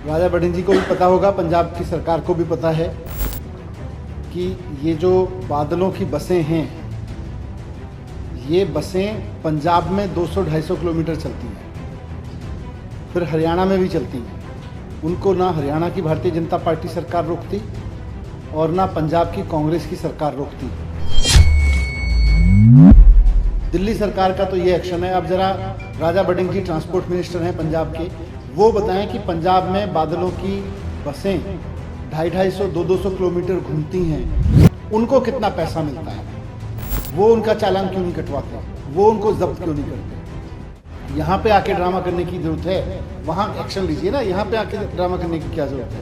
राजा बड़िंग जी को भी पता होगा, पंजाब की सरकार को भी पता है कि ये जो बादलों की बसें हैं, ये बसें पंजाब में 200-250 किलोमीटर चलती हैं, फिर हरियाणा में भी चलती हैं। उनको ना हरियाणा की भारतीय जनता पार्टी सरकार रोकती और ना पंजाब की कांग्रेस की सरकार रोकती। दिल्ली सरकार का तो ये एक्शन है। अब जरा राजा बड़िंग जी ट्रांसपोर्ट मिनिस्टर हैं पंजाब के, वो बताएं कि पंजाब में बादलों की बसें 250-250 किलोमीटर घूमती हैं, उनको कितना पैसा मिलता है, वो उनका चालान क्यों नहीं कटवाते, वो उनको जब्त क्यों नहीं करते। यहाँ पे आके ड्रामा करने की जरूरत है, वहाँ एक्शन लीजिए ना, यहाँ पे आके ड्रामा करने की क्या जरूरत है।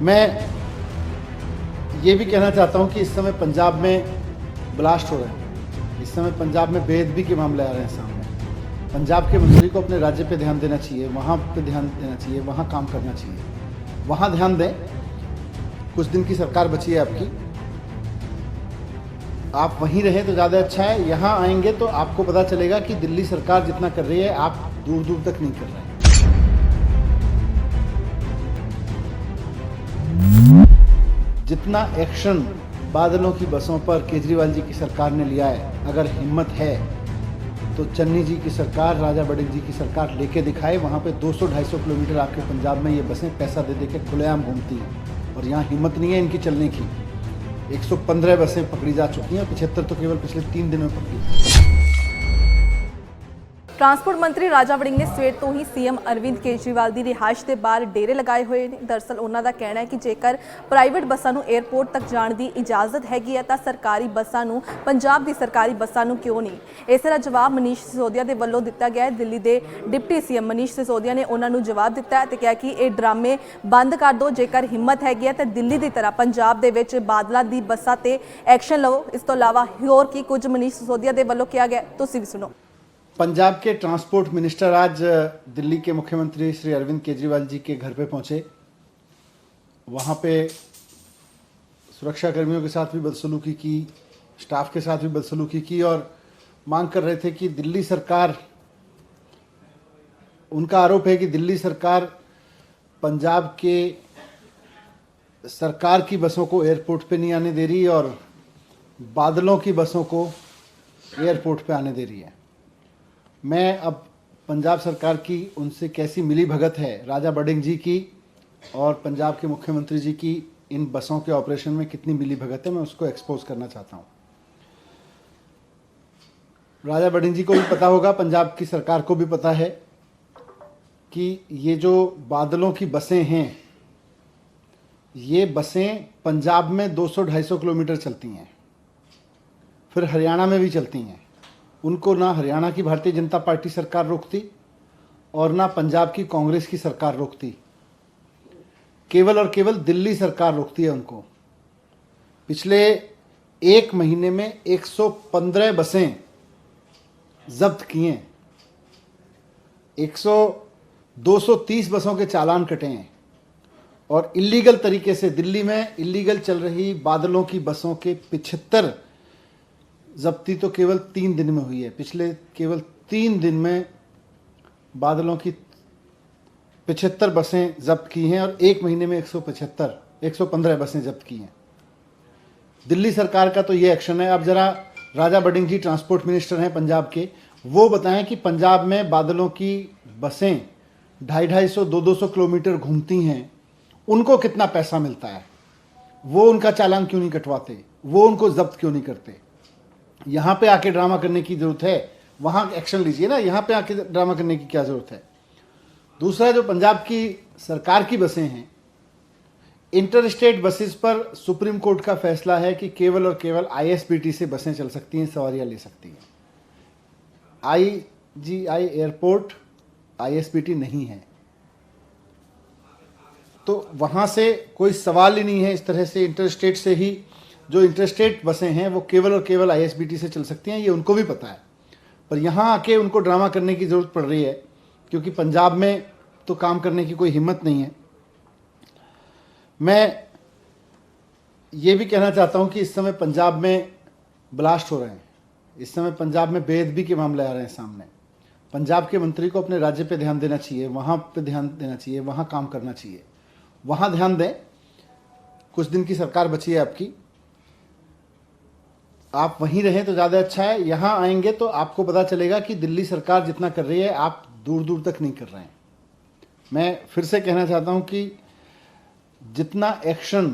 मैं ये भी कहना चाहता हूँ कि इस समय पंजाब में ब्लास्ट हो रहे हैं, इस समय पंजाब में बेअदबी के मामले आ रहे हैं सामने। पंजाब के मंत्री को अपने राज्य पे ध्यान देना चाहिए, वहाँ पे ध्यान देना चाहिए, वहाँ काम करना चाहिए, वहाँ ध्यान दें। कुछ दिन की सरकार बची है आपकी, आप वहीं रहें तो ज़्यादा अच्छा है। यहाँ आएंगे तो आपको पता चलेगा कि दिल्ली सरकार जितना कर रही है, आप दूर दूर तक नहीं कर रहे हैं। जितना एक्शन बादलों की बसों पर केजरीवाल जी की सरकार ने लिया है, अगर हिम्मत है तो चन्नी जी की सरकार, राजा बड़िंग जी की सरकार लेके दिखाए। वहाँ पे 200-250 किलोमीटर आपके पंजाब में ये बसें पैसा दे दे के खुलेआम घूमती हैं और यहाँ हिम्मत नहीं है इनकी चलने की। 115 बसें पकड़ी जा चुकी हैं और 75 तो केवल पिछले 3 दिन में पकड़ी। ट्रांसपोर्ट मंत्री राजा वड़िंग ने ਸਵੇਰ ਤੋਂ ਹੀ सीएम ਅਰਵਿੰਦ ਕੇਜਰੀਵਾਲ ਦੀ ਰਿਹਾਇਸ਼ ਦੇ ਬਾਹਰ ਡੇਰੇ ਲਗਾਏ ਹੋਏ ਨੇ। ਦਰਅਸਲ ਉਹਨਾਂ ਦਾ ਕਹਿਣਾ ਹੈ ਕਿ ਜੇਕਰ ਪ੍ਰਾਈਵੇਟ ਬੱਸਾਂ ਨੂੰ 에ਅਰਪੋਰਟ ਤੱਕ ਜਾਣ ਦੀ ਇਜਾਜ਼ਤ ਹੈਗੀ ਹੈ ਤਾਂ ਸਰਕਾਰੀ ਬੱਸਾਂ ਨੂੰ, ਪੰਜਾਬ ਦੀ ਸਰਕਾਰੀ ਬੱਸਾਂ ਨੂੰ ਕਿਉਂ ਨਹੀਂ। ਇਸੇ ਦਾ ਜਵਾਬ ਮਨੀਸ਼ ਸਿਸੋਦੀਆ ਦੇ ਵੱਲੋਂ ਦਿੱਤਾ ਗਿਆ ਹੈ। ਦਿੱਲੀ ਦੇ ਡਿਪਟੀ ਸੀਐਮ ਮਨੀਸ਼ ਸਿਸੋਦੀਆ ਨੇ ਉਹਨਾਂ ਨੂੰ ਜਵਾਬ ਦਿੱਤਾ ਹੈ ਤੇ ਕਿਹਾ ਕਿ ਇਹ ਡਰਾਮੇ ਬੰਦ ਕਰ ਦਿਓ। ਜੇਕਰ ਹਿੰਮਤ ਹੈਗੀ ਹੈ ਤਾਂ ਦਿੱਲੀ ਦੀ ਤਰ੍ਹਾਂ ਪੰਜਾਬ ਦੇ ਵਿੱਚ ਬਾਦਲਾਂ ਦੀ ਬੱਸਾਂ ਤੇ ਐਕਸ਼ਨ ਲਓ। ਇਸ ਤੋਂ ਇਲਾਵਾ ਹੋਰ ਕੀ ਕੁਝ ਮਨੀਸ਼ ਸਿਸੋਦੀਆ ਦੇ ਵੱਲੋਂ ਕਿਹਾ ਗਿਆ, ਤੁਸੀਂ ਵੀ ਸੁਣੋ। पंजाब के ट्रांसपोर्ट मिनिस्टर आज दिल्ली के मुख्यमंत्री श्री अरविंद केजरीवाल जी के घर पे पहुंचे। वहां पे सुरक्षा कर्मियों के साथ भी बदसलूकी की, स्टाफ के साथ भी बदसलूकी की और मांग कर रहे थे कि दिल्ली सरकार, उनका आरोप है कि दिल्ली सरकार पंजाब के सरकार की बसों को एयरपोर्ट पे नहीं आने दे रही और बादलों की बसों को एयरपोर्ट पे आने दे रही है। मैं अब पंजाब सरकार की उनसे कैसी मिली भगत है, राजा बड़िंग जी की और पंजाब के मुख्यमंत्री जी की इन बसों के ऑपरेशन में कितनी मिली भगत है, मैं उसको एक्सपोज करना चाहता हूँ। राजा बड़िंग जी को भी पता होगा, पंजाब की सरकार को भी पता है कि ये जो बादलों की बसें हैं, ये बसें पंजाब में 200-250 किलोमीटर चलती हैं, फिर हरियाणा में भी चलती हैं। उनको ना हरियाणा की भारतीय जनता पार्टी सरकार रोकती और ना पंजाब की कांग्रेस की सरकार रोकती, केवल और केवल दिल्ली सरकार रोकती है उनको। पिछले 1 महीने में 115 बसें जब्त की हैं, 230 बसों के चालान कटे हैं और इलीगल तरीके से दिल्ली में इलीगल चल रही बादलों की बसों के 75 जब्ती तो केवल 3 दिन में हुई है। पिछले केवल 3 दिन में बादलों की 75 बसें जब्त की हैं और 1 महीने में 115 बसें जब्त की हैं। दिल्ली सरकार का तो ये एक्शन है। अब जरा राजा बड़िंग जी ट्रांसपोर्ट मिनिस्टर हैं पंजाब के, वो बताएं कि पंजाब में बादलों की बसें 250-250 किलोमीटर घूमती हैं, उनको कितना पैसा मिलता है, वो उनका चालान क्यों नहीं कटवाते, वो उनको जब्त क्यों नहीं करते। यहाँ पे आके ड्रामा करने की ज़रूरत है, वहाँ एक्शन लीजिए ना, यहाँ पे आके ड्रामा करने की क्या ज़रूरत है। दूसरा, जो पंजाब की सरकार की बसें हैं, इंटर स्टेट बसेस पर सुप्रीम कोर्ट का फैसला है कि केवल और केवल ISBT से बसें चल सकती हैं, सवारियाँ ले सकती हैं। IGI एयरपोर्ट ISBT नहीं है, तो वहाँ से कोई सवाल ही नहीं है। इस तरह से इंटर स्टेट से ही जो इंटरस्टेट बसें हैं वो केवल और केवल ISBT से चल सकती हैं, ये उनको भी पता है। पर यहाँ आके उनको ड्रामा करने की ज़रूरत पड़ रही है क्योंकि पंजाब में तो काम करने की कोई हिम्मत नहीं है। मैं ये भी कहना चाहता हूँ कि इस समय पंजाब में ब्लास्ट हो रहे हैं, इस समय पंजाब में बेअदबी के मामले आ रहे हैं सामने। पंजाब के मंत्री को अपने राज्य पे ध्यान देना चाहिए, वहाँ पे ध्यान देना चाहिए, वहाँ काम करना चाहिए, वहाँ ध्यान दें। कुछ दिन की सरकार बची है आपकी, आप वहीं रहें तो ज़्यादा अच्छा है। यहाँ आएंगे तो आपको पता चलेगा कि दिल्ली सरकार जितना कर रही है आप दूर दूर तक नहीं कर रहे हैं। मैं फिर से कहना चाहता हूँ कि जितना एक्शन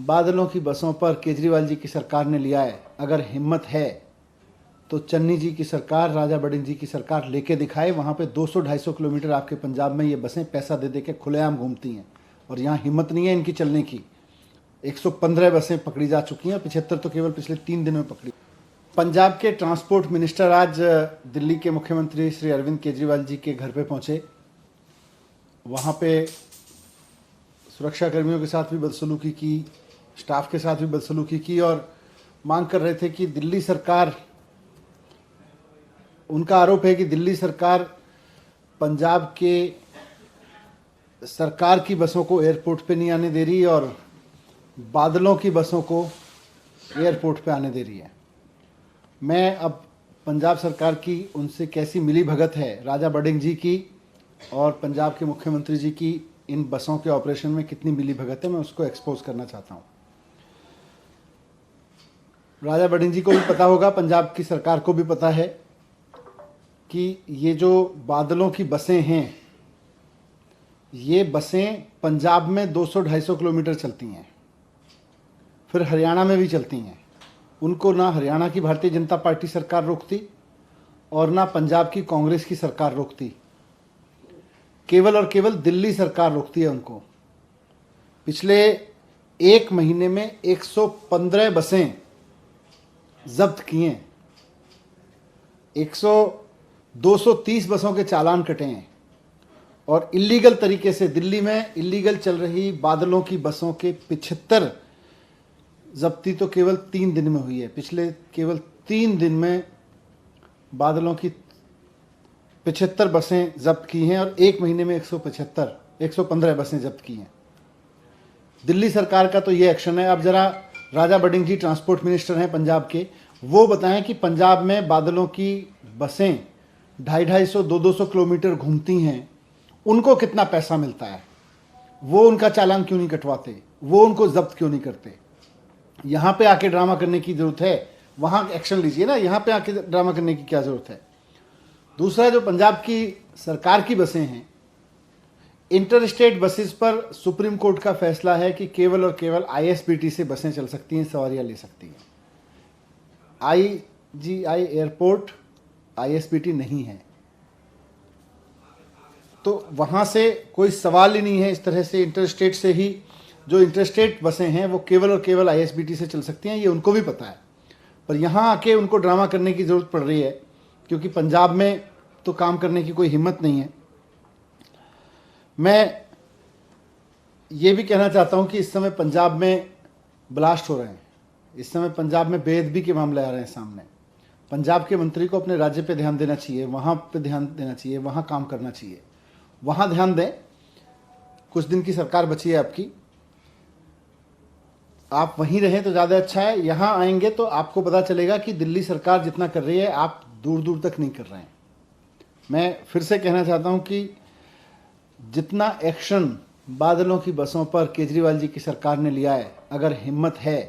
बादलों की बसों पर केजरीवाल जी की सरकार ने लिया है, अगर हिम्मत है तो चन्नी जी की सरकार, राजा बड़िंग जी की सरकार लेके दिखाए। वहाँ पे 200-250 किलोमीटर आपके पंजाब में ये बसें पैसा दे दे के खुलेआम घूमती हैं और यहाँ हिम्मत नहीं है इनकी चलने की। 115 बसें पकड़ी जा चुकी हैं, 75 तो केवल पिछले 3 दिन में पकड़ी। पंजाब के ट्रांसपोर्ट मिनिस्टर आज दिल्ली के मुख्यमंत्री श्री अरविंद केजरीवाल जी के घर पे पहुंचे। वहाँ पे सुरक्षा कर्मियों के साथ भी बदसलूकी की, स्टाफ के साथ भी बदसलूकी की और मांग कर रहे थे कि दिल्ली सरकार, उनका आरोप है कि दिल्ली सरकार पंजाब के सरकार की बसों को एयरपोर्ट पे नहीं आने दे रही और बादलों की बसों को एयरपोर्ट पे आने दे रही है। मैं अब पंजाब सरकार की उनसे कैसी मिली भगत है, राजा बड़िंग जी की और पंजाब के मुख्यमंत्री जी की इन बसों के ऑपरेशन में कितनी मिली भगत है, मैं उसको एक्सपोज करना चाहता हूँ। राजा बड़िंग जी को भी पता होगा, पंजाब की सरकार को भी पता है कि ये जो बादलों की बसें हैं, ये बसें पंजाब में 200-250 किलोमीटर चलती हैं, फिर हरियाणा में भी चलती हैं। उनको ना हरियाणा की भारतीय जनता पार्टी सरकार रोकती और ना पंजाब की कांग्रेस की सरकार रोकती, केवल और केवल दिल्ली सरकार रोकती है उनको। पिछले 1 महीने में 115 बसें जब्त की हैं, 230 बसों के चालान कटे हैं और इलीगल तरीके से दिल्ली में इलीगल चल रही बादलों की बसों के 75 जब्ती तो केवल 3 दिन में हुई है। पिछले केवल 3 दिन में बादलों की 75 बसें जब्त की हैं और 1 महीने में 115 बसें जब्त की हैं। दिल्ली सरकार का तो ये एक्शन है। अब जरा राजा बड़िंग जी ट्रांसपोर्ट मिनिस्टर हैं पंजाब के, वो बताएं कि पंजाब में बादलों की बसें 250-200 किलोमीटर घूमती हैं, उनको कितना पैसा मिलता है, वो उनका चालान क्यों नहीं कटवाते, वो उनको जब्त क्यों नहीं करते। यहाँ पे आके ड्रामा करने की जरूरत है, वहाँ एक्शन लीजिए ना, यहाँ पे आके ड्रामा करने की क्या जरूरत है। दूसरा, जो पंजाब की सरकार की बसें हैं, इंटर स्टेट बसेस पर सुप्रीम कोर्ट का फैसला है कि केवल और केवल ISBT से बसें चल सकती हैं, सवारियाँ ले सकती हैं। IGI एयरपोर्ट ISBT नहीं है, तो वहाँ से कोई सवाल ही नहीं है। इस तरह से इंटर स्टेट से ही जो इंटरस्टेट बसें हैं वो केवल और केवल ISBT से चल सकती हैं, ये उनको भी पता है। पर यहाँ आके उनको ड्रामा करने की ज़रूरत पड़ रही है क्योंकि पंजाब में तो काम करने की कोई हिम्मत नहीं है। मैं ये भी कहना चाहता हूँ कि इस समय पंजाब में ब्लास्ट हो रहे हैं, इस समय पंजाब में बेअदबी के मामले आ रहे हैं सामने। पंजाब के मंत्री को अपने राज्य पे ध्यान देना चाहिए, वहाँ पे ध्यान देना चाहिए, वहाँ काम करना चाहिए, वहाँ ध्यान दें। कुछ दिन की सरकार बची है आपकी, आप वहीं रहें तो ज़्यादा अच्छा है। यहाँ आएंगे तो आपको पता चलेगा कि दिल्ली सरकार जितना कर रही है आप दूर दूर तक नहीं कर रहे हैं। मैं फिर से कहना चाहता हूँ कि जितना एक्शन बादलों की बसों पर केजरीवाल जी की सरकार ने लिया है, अगर हिम्मत है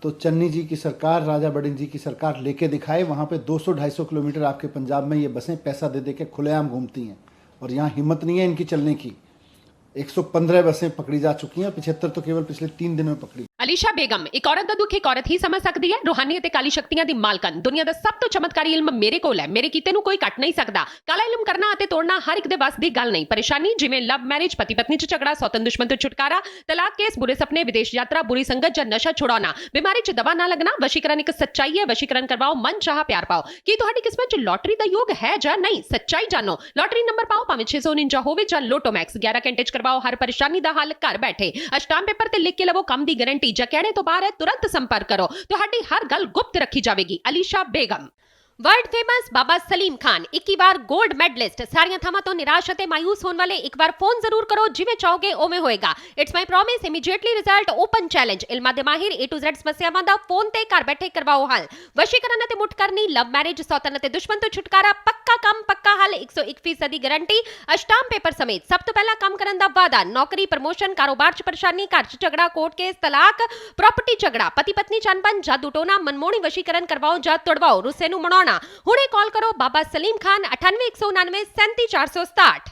तो चन्नी जी की सरकार, राजा बड़िंग जी की सरकार लेके दिखाए। वहाँ पे 200-250 किलोमीटर आपके पंजाब में ये बसें पैसा दे दे के खुलेआम घूमती हैं और यहाँ हिम्मत नहीं है इनकी चलने की। 115 बसें पकड़ी जा चुकी हैं, 75 तो केवल पिछले 3 दिन में पकड़ी। ਅਲੀਸ਼ਾ ਬੇਗਮ ਇੱਕ ਔਰਤ ਦਾ ਦੁੱਖ ਇੱਕ ਔਰਤ ਹੀ ਸਮਝ ਸਕਦੀ ਹੈ। ਰੂਹਾਨੀ ਅਤੇ ਕਾਲੀ ਸ਼ਕਤੀਆਂ ਦੀ ਮਾਲਕਨ, ਦੁਨੀਆ ਦਾ ਸਭ ਤੋਂ ਚਮਤਕਾਰੀ ਇਲਮ ਮੇਰੇ ਕੋਲ ਹੈ। ਮੇਰੇ ਕੀਤੇ ਨੂੰ ਕੋਈ ਕੱਟ ਨਹੀਂ ਸਕਦਾ। ਕਾਲਾ ਇਲਮ ਕਰਨਾ ਅਤੇ ਤੋੜਨਾ ਹਰ ਇੱਕ ਦੇ ਵੱਸ ਦੀ ਗੱਲ ਨਹੀਂ। ਪਰੇਸ਼ਾਨੀ ਜਿਵੇਂ ਲਵ ਮੈਰਿਜ, ਪਤੀ ਪਤਨੀ ਚ ਝਗੜਾ, ਸੌਤਨ ਦੁਸ਼ਮਣ ਤੋਂ ਛੁਟਕਾਰਾ, ਤਲਾਕ ਕੇਸ, ਬੁਰੇ ਸੁਪਨੇ, ਵਿਦੇਸ਼ ਯਾਤਰਾ, ਬੁਰੀ ਸੰਗਤ ਜਾਂ ਨਸ਼ਾ ਛੁਡਾਉਣਾ, ਬਿਮਾਰੀ ਚ ਦਵਾ ਨਾ ਲੱਗਣਾ। ਵਸ਼ੀਕਰਨ ਇੱਕ ਸੱਚਾਈ ਹੈ। ਵਸ਼ੀਕਰਨ ਕਰਵਾਓ, ਮਨ ਚਾਹਾ ਪਿਆਰ ਪਾਓ। ਕੀ ਤੁਹਾਡੀ ਕਿਸਮਤ ਚ ਲੋਟਰੀ ਦਾ ਯੋਗ ਹੈ ਜਾਂ ਨਹੀਂ? ਸੱਚਾਈ ਜਾਣੋ। ਲੋਟਰੀ ਨੰਬਰ ਪਾਓ, ਭਾਵੇਂ 649 ਹੋਵੇ ਜਾਂ ਲੋਟੋ ਮੈਕਸ। 11 ਘੰਟੇ ਚ ਕਰਵਾਓ ਹਰ ਪਰੇਸ਼ਾਨੀ ਦਾ ਹੱਲ ਘਰ ਬੈਠੇ। ਅਸ਼ਟਾਮ ਪੇਪਰ ਤੇ ਲਿਖ ਕੇ ਲਵੋ ਕੰਮ ਦੀ ਗਾਰੰਟੀ। ਜਾਂ ਕਹਿਣੇ ਤੋਂ ਬਾਹਰ ਹੈ, तुरंत संपर्क करो। ਤੁਹਾਡੀ हर गल गुप्त रखी जाएगी। अलीशा बेगम। ਵਰਲਡ ਫੇਮਸ ਬਾਬਾ ਸਲੀਮ ਖਾਨ 21 ਵਾਰ 골ਡ ਮੈਡਲਿਸਟ। ਸਾਰੀਆਂ ਥਾਵਾਂ ਤੋਂ ਨਿਰਾਸ਼ ਅਤੇ ਮਾਯੂਸ ਹੋਣ ਵਾਲੇ ਇੱਕ ਵਾਰ ਫੋਨ ਜ਼ਰੂਰ ਕਰੋ, ਜਿਵੇਂ ਚਾਹੋਗੇ ਉਵੇਂ ਹੋਏਗਾ। It's my promise, immediately result, open challenge. ਇਲਮਾਂ ਦੇ ਮਾਹਿਰ A to Z ਸਮੱਸਿਆਵਾਂ ਦਾ ਫੋਨ ਤੇ ਘਰ ਬੈਠੇ ਕਰਵਾਓ ਹੱਲ। ਵਸ਼ੀਕਰਨ ਅਤੇ ਮੁੱਠ ਕਰਨੀ, ਲਵ ਮੈਰਿਜ, ਸੌਤਨ ਅਤੇ ਦੁਸ਼ਮਣ ਤੋਂ ਛੁਟਕਾਰਾ, ਪੱਕਾ ਕੰਮ ਪੱਕਾ ਹੱਲ, 101% ਦੀ ਗਾਰੰਟੀ, ਅਸ਼ਟਾਮ ਪੇਪਰ ਸਮੇਤ। ਸਭ ਤੋਂ ਪਹਿਲਾਂ ਕੰਮ ਕਰਨ ਦਾ ਵਾਅਦਾ, ਨੌਕਰੀ, ਪ੍ਰਮੋਸ਼ਨ, ਕਾਰੋਬਾਰ 'ਚ ਪਰੇਸ਼ਾਨੀ, ਘਰ 'ਚ ਝਗੜਾ, ਕੋਰਟ ਕੇਸ, ਤਲਾਕ, ਪ੍ਰਾਪਰਟੀ ਝਗੜਾ, ਪਤੀ ਪਤਨੀ ਚ ਅਣਬਣ, ਜਾਦੂ ਟੋਨਾ, ਮਨਮੋਹਣੀ ਵਸ਼ੀਕਰਨ ਕਰਵਾਓ ਜਾਂ ਤੁੜਵਾਓ, ਰੁੱਸੇ ਨੂੰ ਮਨਾਉਣਾ। ਹੁਣੇ ਕਾਲ ਕਰੋ ਬਾਬਾ ਸਲੀਮ ਖਾਨ 98 199 37 467।